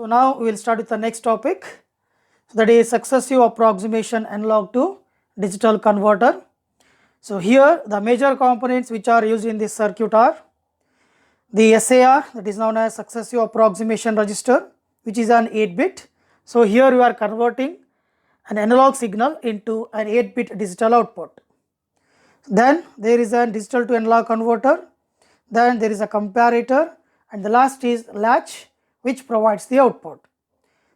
So now we will start with the next topic, that is successive approximation analog to digital converter. So here the major components which are used in this circuit are the SAR, that is known as successive approximation register, which is an 8-bit. So here we are converting an analog signal into an 8-bit digital output. Then there is a digital to analog converter, then there is a comparator, and the last is latch, which provides the output.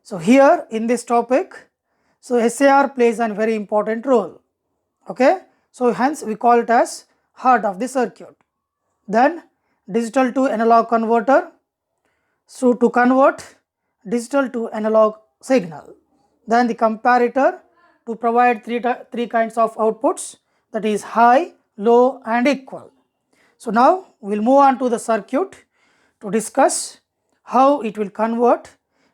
So here in this topic, so SAR plays a very important role, okay. So hence we call it as heart of the circuit. Then digital to analog converter, so to convert digital to analog signal. Then the comparator to provide three kinds of outputs, that is high, low and equal. So now we will move on to the circuit to discuss how it will convert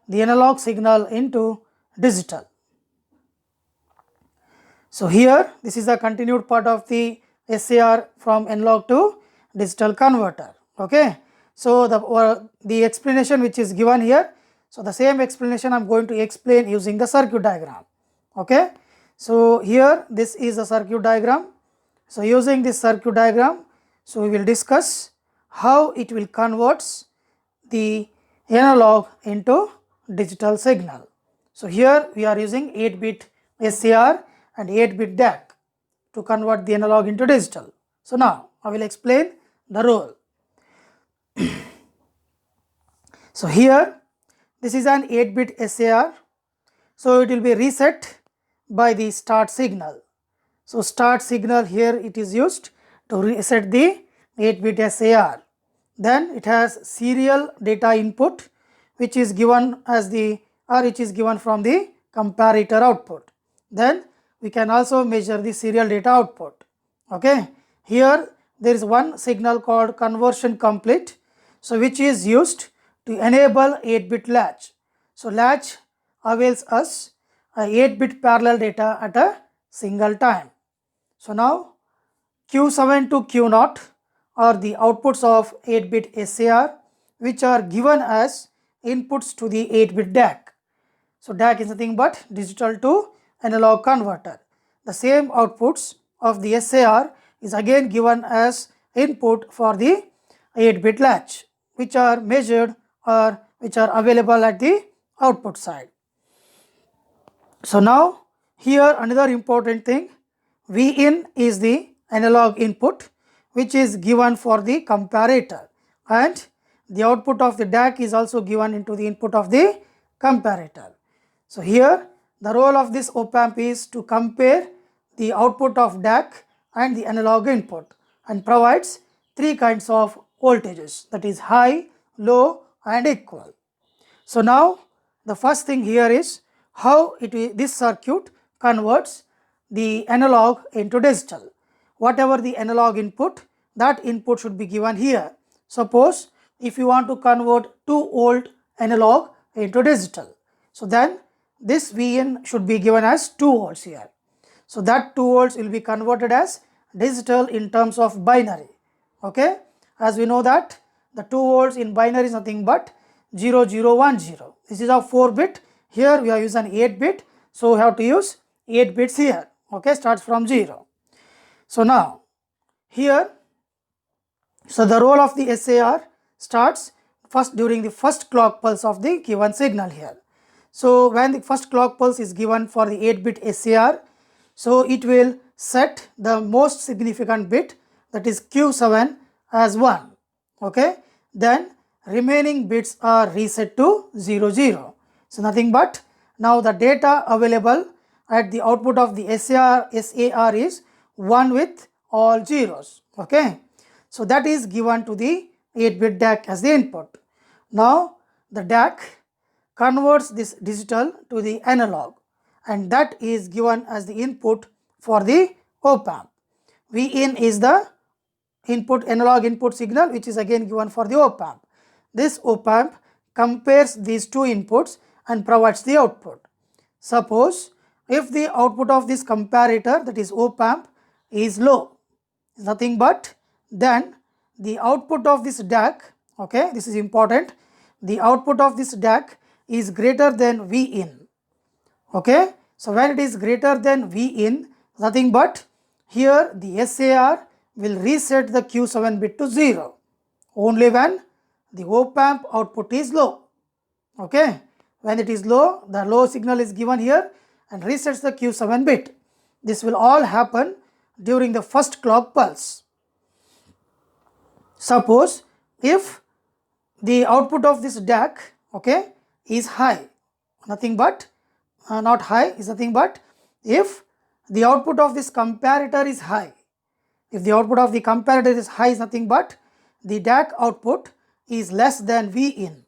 the analog signal into digital. So here this is a continued part of the SAR from analog to digital converter, okay. So the explanation which is given here, so the same explanation I am going to explain using the circuit diagram, okay. So here this is a circuit diagram. So using this circuit diagram, so we will discuss how it will converts the analog into digital signal. So here we are using 8-bit SAR and 8-bit DAC to convert the analog into digital. So now I will explain the role. So here this is an 8-bit SAR. So it will be reset by the start signal. So start signal here it is used to reset the 8-bit SAR. Then it has serial data input, which is given as which is given from the comparator output. Then we can also measure the serial data output, okay. Here there is one signal called conversion complete, so which is used to enable 8-bit latch. So latch avails us a 8-bit parallel data at a single time. So now Q7 to Q0 are the outputs of 8-bit SAR, which are given as inputs to the 8-bit DAC. So DAC is nothing but digital to analog converter. The same outputs of the SAR is again given as input for the 8-bit latch, which are measured or which are available at the output side. So now here another important thing, Vin is the analog input which is given for the comparator, and the output of the DAC is also given into the input of the comparator. So here the role of this op amp is to compare the output of DAC and the analog input and provides three kinds of voltages, that is high, low and equal. So now the first thing here is how this circuit converts the analog into digital. Whatever the analog input, that input should be given here. Suppose if you want to convert 2 volt analog into digital, so then this Vin should be given as 2 volts here. So that 2 volts will be converted as digital in terms of binary, okay. As we know that the 2 volts in binary is nothing but 0010. This is a 4-bit. Here we are using 8-bit, so we have to use 8 bits here, okay, starts from 0. So now here, so the role of the SAR starts first during the first clock pulse of the given signal here. So when the first clock pulse is given for the 8-bit SAR, so it will set the most significant bit, that is Q7 as 1, okay. Then remaining bits are reset to 00. So nothing but now the data available at the output of the SAR is 1 with all zeros, okay. So that is given to the 8-bit DAC as the input. Now the DAC converts this digital to the analog, and that is given as the input for the op amp. Vin is the input analog input signal, which is again given for the op amp. This op amp compares these two inputs and provides the output. Suppose if the output of this comparator, that is op amp, is low, nothing but then the output of this DAC, okay, this is important, the output of this DAC is greater than V in. Okay. So when it is greater than V in, nothing but here the SAR will reset the Q7 bit to 0 only when the op-amp output is low. Okay. When it is low, the low signal is given here and resets the Q7 bit. This will all happen during the first clock pulse. Suppose if the output of this DAC, okay, is high, nothing but not high, is nothing but if the output of this comparator is high. If the output of the comparator is high, is nothing but the DAC output is less than V in.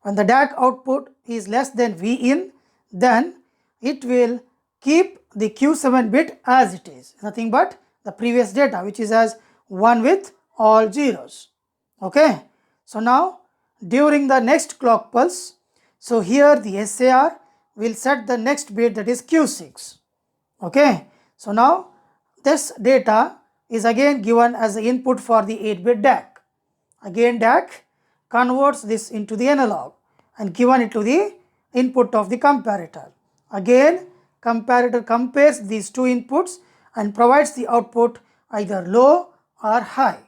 When the DAC output is less than V in, then it will keep the Q7 bit as it is, nothing but the previous data, which is as 1 with all zeros. Okay. So now during the next clock pulse, so here the SAR will set the next bit, that is Q6. Okay. So now this data is again given as the input for the 8-bit DAC. Again DAC converts this into the analog and given it to the input of the comparator. Again comparator compares these two inputs and provides the output either low or high.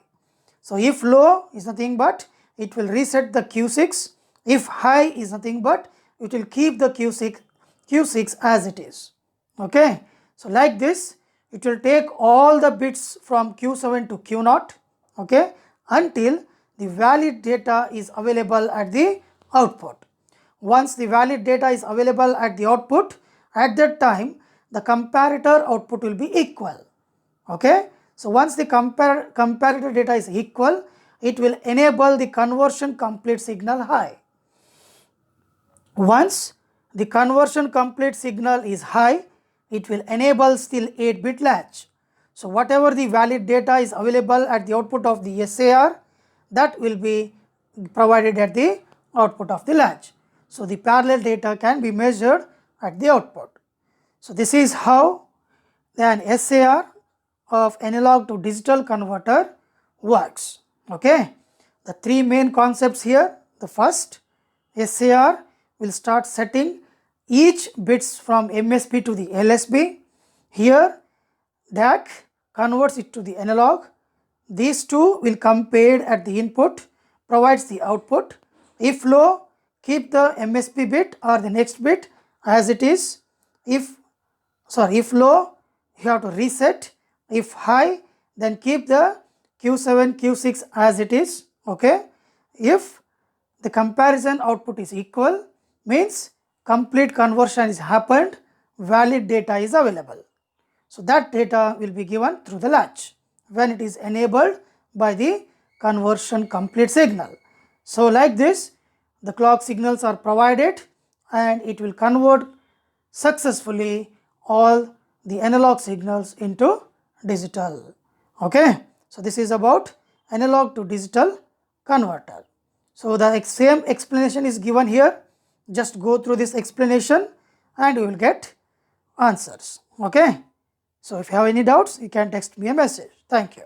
So if low is nothing but it will reset the Q6, if high is nothing but it will keep the Q6 as it is. Okay. So like this it will take all the bits from Q7 to Q0, okay, until the valid data is available at the output. Once the valid data is available at the output, at that time the comparator output will be equal. Okay. So once the comparator data is equal, it will enable the conversion complete signal high. Once the conversion complete signal is high, it will enable still 8-bit latch. So whatever the valid data is available at the output of the SAR, that will be provided at the output of the latch. So the parallel data can be measured at the output. So this is how an SAR of analog to digital converter works. Okay. The three main concepts here. The first, SAR will start setting each bits from MSB to the LSB. Here DAC converts it to the analog. These two will compare at the input, provides the output. If low, keep the MSB bit or the next bit as it is. If low, you have to reset. If high, then keep the Q7, Q6 as it is. Okay. If the comparison output is equal, means complete conversion is happened, valid data is available. So that data will be given through the latch when it is enabled by the conversion complete signal. So like this, the clock signals are provided and it will convert successfully all the analog signals into digital. Okay. So this is about analog to digital converter. So the same explanation is given here. Just go through this explanation and you will get answers. Okay. So if you have any doubts, you can text me a message. Thank you.